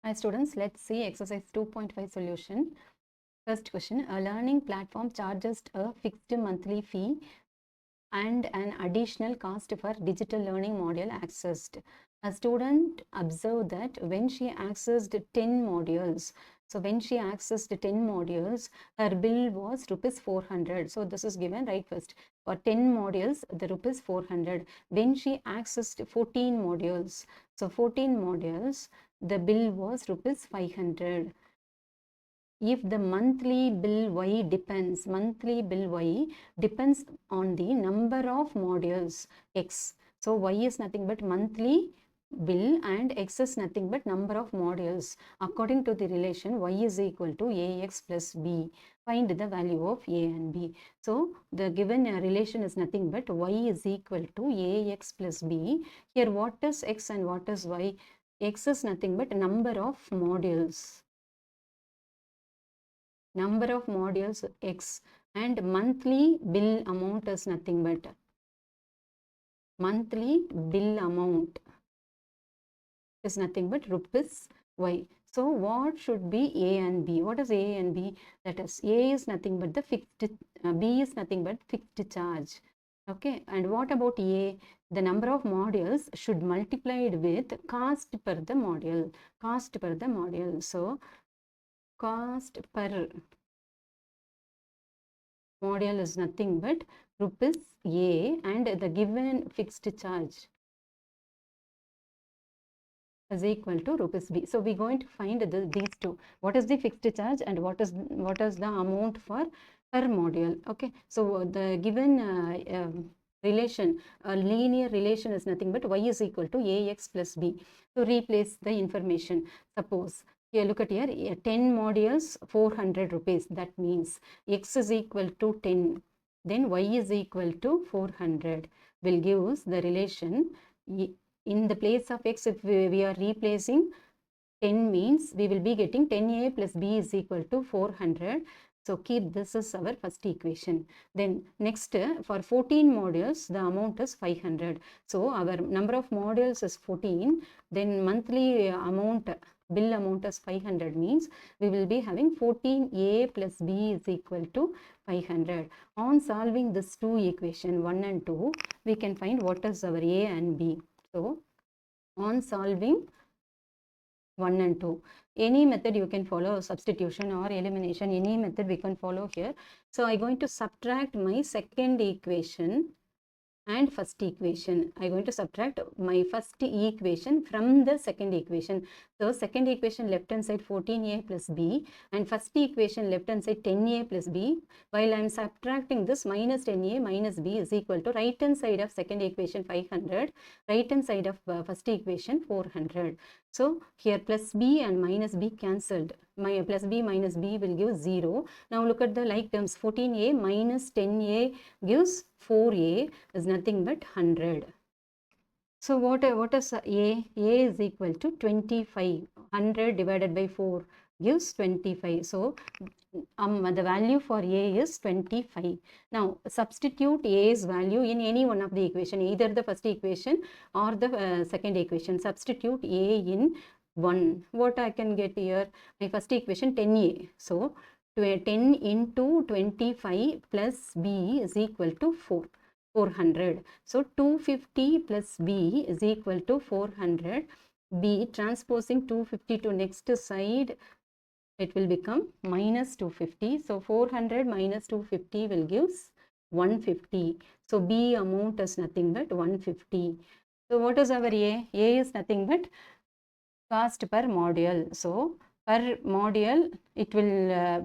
Hi students, let's see exercise 2.5 solution. First question, a learning platform charges a fixed monthly fee and an additional cost for digital learning module accessed. A student observed that when she accessed 10 modules, her bill was rupees 400. So this is given right first. For 10 modules, the rupees 400. When she accessed 14 modules, so 14 modules, the bill was rupees 500. If the monthly bill Y depends on the number of modules X. So Y is nothing but monthly bill and X is nothing but number of modules. According to the relation Y is equal to AX plus B. Find the value of A and B. So the given relation is nothing but Y is equal to AX plus B. Here what is X and what is Y? X is nothing but number of modules. Number of modules X, and monthly bill amount is nothing but rupees Y. So what should be A and B? What is A and B? That is, A is nothing but the fixed, B is nothing but fixed charge. Okay, and what about A? The number of modules should multiplied with cost per the module. So cost per module is nothing but rupees A, and the given fixed charge is equal to rupees B. So we're going to find these two. What is the fixed charge and what is the amount for per module? Okay, so the given relation, a linear relation is nothing but Y is equal to AX plus B. So replace the information. Suppose here, look at here, 10 modules, 400 rupees. That means X is equal to 10. Then Y is equal to 400. Will give us the relation. In the place of X, if we are replacing 10 means, we will be getting 10A plus B is equal to 400. So keep this as our first equation. Then next, for 14 modules, the amount is 500. So our number of modules is 14. Then monthly bill amount is 500 means we will be having 14A plus B is equal to 500. On solving this two equation 1 and 2, we can find what is our A and B. So on solving 1 and 2, any method you can follow, substitution or elimination, any method we can follow here. So I'm going to subtract my second equation and first equation. I'm going to subtract my first equation from the second equation. So second equation left hand side 14A plus B and first equation left hand side 10A plus B. While I'm subtracting this, minus 10A minus B is equal to right hand side of second equation 500, right hand side of first equation 400. So here plus B and minus B cancelled. My plus B minus B will give 0. Now look at the like terms. 14A minus 10A gives 4A is nothing but 100. So what is A? A is equal to 25. 100 divided by 4 gives 25. So the value for A is 25. Now substitute A's value in any one of the equation, either the first equation or the second equation. Substitute A in 1. What I can get here? My first equation 10A. So 10 into 25 plus B is equal to 400. So 250 plus B is equal to 400. B transposing 250 to next side, it will become minus 250. So 400 minus 250 will give 150. So B amount is nothing but 150. So what is our A? A is nothing but cost per module. So per module, it will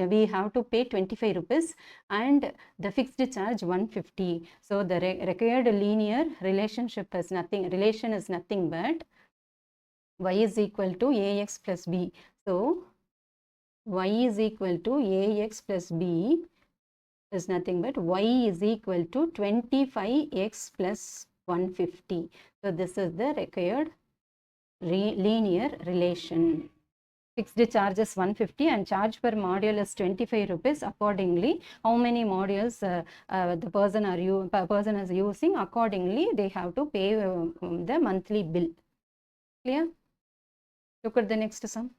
we have to pay 25 rupees and the fixed charge 150. So the required linear relation is nothing but Y is equal to AX plus B. So Y is equal to AX plus B is nothing but Y is equal to 25X plus 150. So this is the required linear relation. Fixed charge is 150 and charge per module is 25 rupees. Accordingly, how many modules the person is using, accordingly they have to pay the monthly bill. Clear? Look at the next sum.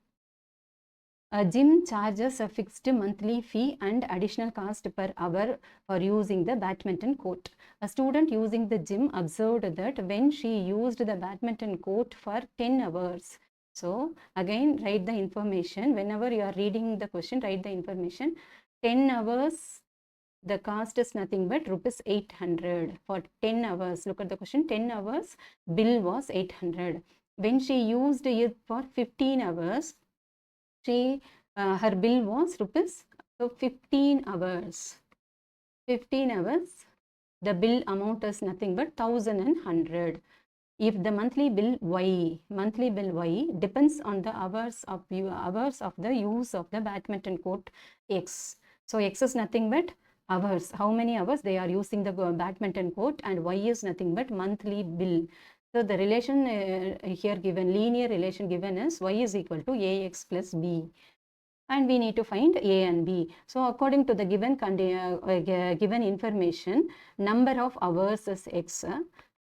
A gym charges a fixed monthly fee and additional cost per hour for using the badminton court. A student using the gym observed that when she used the badminton court for 10 hours. So again, write the information. Whenever you are reading the question, write the information. 10 hours, the cost is nothing but rupees 800 for 10 hours. Look at the question. 10 hours, bill was 800. When she used it for 15 hours, her bill was rupees, so 15 hours. 15 hours, the bill amount is nothing but 1100. If the monthly bill Y depends on the hours of the use of the badminton court X. So X is nothing but hours. How many hours they are using the badminton court, and Y is nothing but monthly bill. So the relation here given, linear relation given is Y is equal to AX plus B. And we need to find A and B. So according to the given given information, number of hours is X,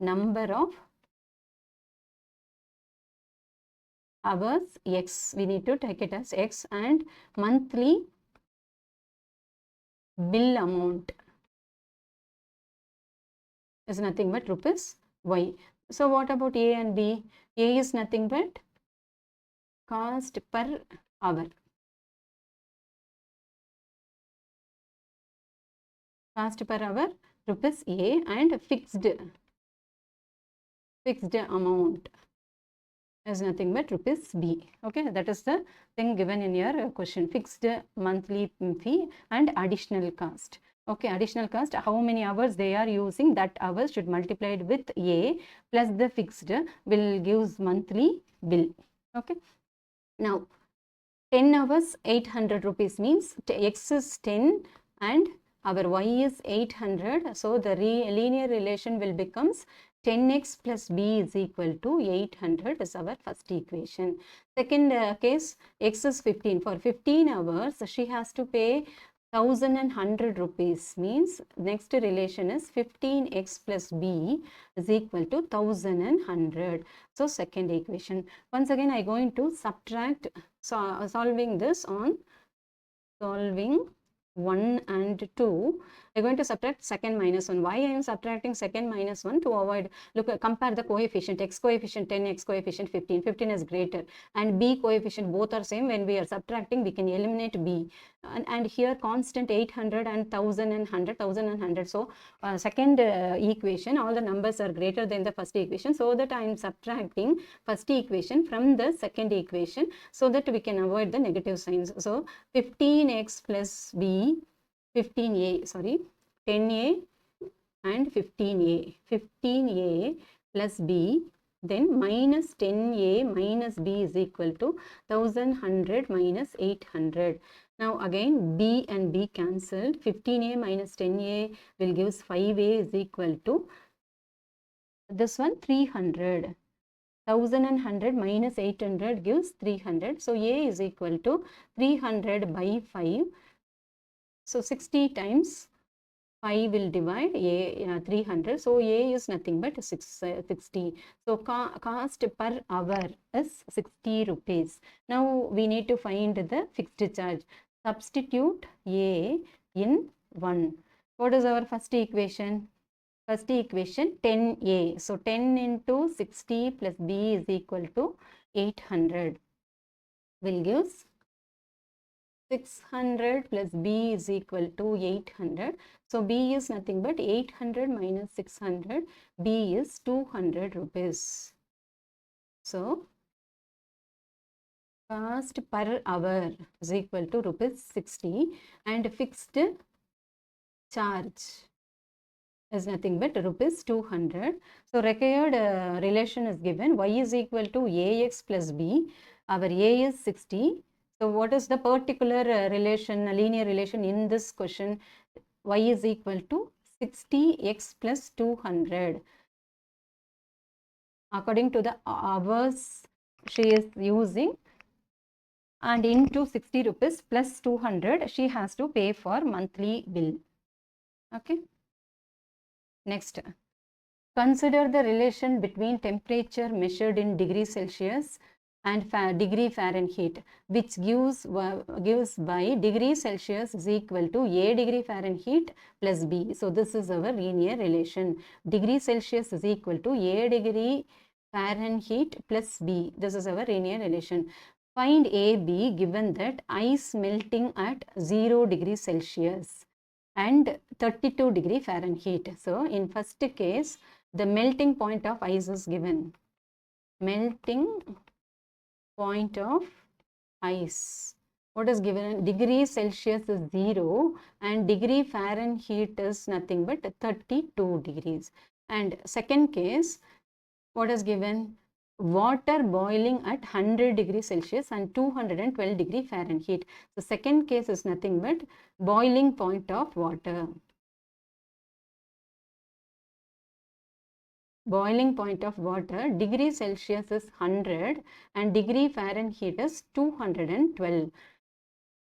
number of hours X, we need to take it as X, and monthly bill amount is nothing but rupees Y. So what about A and B? A is nothing but cost per hour. Cost per hour rupees A, and fixed amount is nothing but rupees B. Okay, that is the thing given in your question. Fixed monthly fee and additional cost. Okay, additional cost, how many hours they are using, that hours should multiplied with A plus the fixed will gives monthly bill. Okay, now 10 hours 800 rupees means X is 10 and our Y is 800. So the linear relation will becomes 10x plus B is equal to 800 is our first equation. Second case, X is 15. For 15 hours, she has to pay 1100 rupees, means next relation is 15x plus B is equal to 1100. So second equation. Once again, I going to subtract, solving this on solving 1 and 2, we are going to subtract second minus 1. Why I am subtracting second minus 1? To avoid, look, compare the coefficient, X coefficient 10, X coefficient 15. 15 is greater, and B coefficient both are same. When we are subtracting, we can eliminate B. And here constant 800 and 1100. So second equation, all the numbers are greater than the first equation, so that I am subtracting first equation from the second equation, so that we can avoid the negative signs. So 15x plus B, 15a, sorry, 10a and 15a. 15a plus B, then minus 10a minus B is equal to 1100 minus 800. Now again B and B cancelled. 15a minus 10a will give 5a is equal to this one 300. 1100 minus 800 gives 300. So A is equal to 300 by 5. So 60 times 5 will divide A 300. So A is nothing but 60. So cost per hour is 60 rupees. Now we need to find the fixed charge. Substitute A in 1. What is our first equation? First equation 10A. So 10 into 60 plus B is equal to 800 will give 600 plus B is equal to 800. So B is nothing but 800 minus 600. B is 200 rupees. So cost per hour is equal to rupees 60, and fixed charge is nothing but rupees 200. So required relation is given. Y is equal to AX plus B. Our A is 60. So what is the particular relation, linear relation in this question? Y is equal to 60x plus 200. According to the hours she is using, and into 60 rupees plus 200 she has to pay for monthly bill. Okay. Next, consider the relation between temperature measured in degrees Celsius and degree Fahrenheit, which gives by degree Celsius is equal to A degree Fahrenheit plus B. So this is our linear relation. Degree Celsius is equal to A degree Fahrenheit plus B. This is our linear relation. Find AB given that ice melting at 0 degree Celsius and 32 degree Fahrenheit. So in first case, the melting point of ice is given. Melting point of ice. What is given? Degree Celsius is 0 and degree Fahrenheit is nothing but 32 degrees. And second case, what is given? Water boiling at 100 degrees Celsius and 212 degree Fahrenheit. So second case is nothing but boiling point of water. Boiling point of water, degree Celsius is 100 and degree Fahrenheit is 212.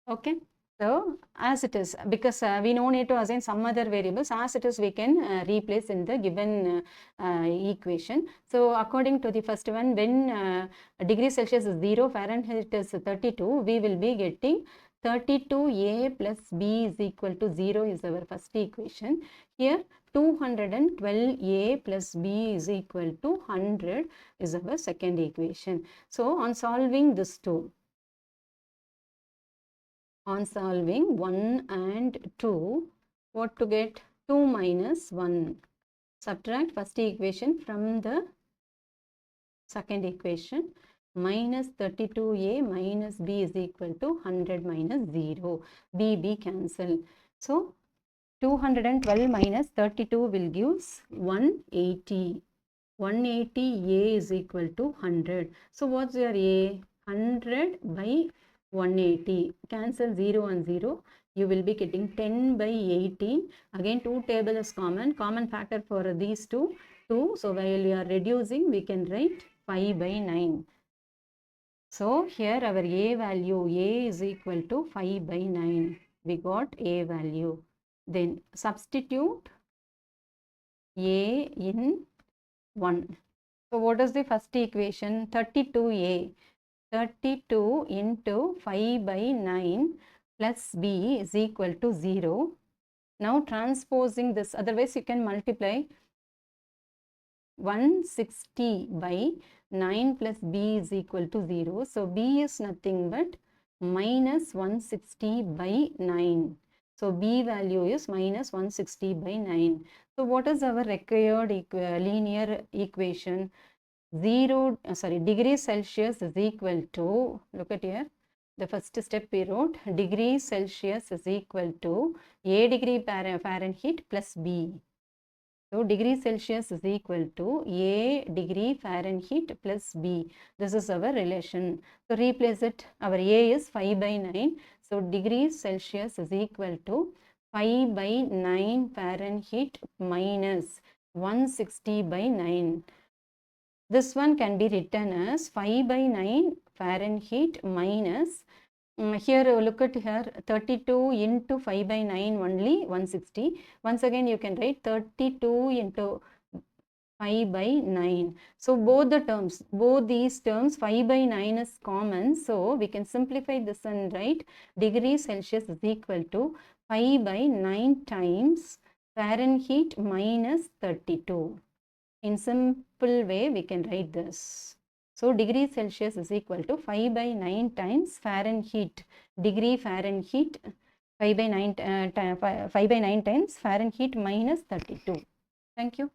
Okay. So as it is, because we no need to assign some other variables, as it is we can replace in the given equation. So according to the first one, when degree Celsius is 0, Fahrenheit is 32, we will be getting 32a plus b is equal to 0 is our first equation. Here 212a plus b is equal to 100 is our second equation. So on solving this two, on solving 1 and 2, what to get? 2 minus 1. Subtract first equation from the second equation. Minus 32a minus b is equal to 100 minus 0. b cancel. So 212 minus 32 will give 180. 180a is equal to 100. So what's your a? 100 by 180. Cancel 0 and 0. You will be getting 10 by 18. Again, 2 table is common. Common factor for these two, 2. So while you are reducing, we can write 5 by 9. So here our a value, a is equal to 5 by 9. We got a value. Then substitute a in 1. So what is the first equation? 32a. 32 into 5 by 9 plus b is equal to 0. Now transposing this, otherwise you can multiply 160 by 9 plus b is equal to 0. So b is nothing but minus 160 by 9. So b value is minus 160 by 9. So what is our required linear equation? Degree Celsius is equal to, look at here, the first step we wrote, degree Celsius is equal to a degree Fahrenheit plus b. So degree Celsius is equal to a degree Fahrenheit plus b. This is our relation. So replace it. Our a is 5 by 9. So degree Celsius is equal to 5 by 9 Fahrenheit minus 160 by 9. This one can be written as 5 by 9 Fahrenheit minus, here look at here, 32 into 5 by 9 only 160. Once again you can write 32 into 5 by 9. So both these terms 5 by 9 is common. So we can simplify this and write degree Celsius is equal to 5 by 9 times Fahrenheit minus 32. In simple way, we can write this. So degree Celsius is equal to 5 by 9 times Fahrenheit. Degree Fahrenheit 5 by 9 times Fahrenheit minus 32. Thank you.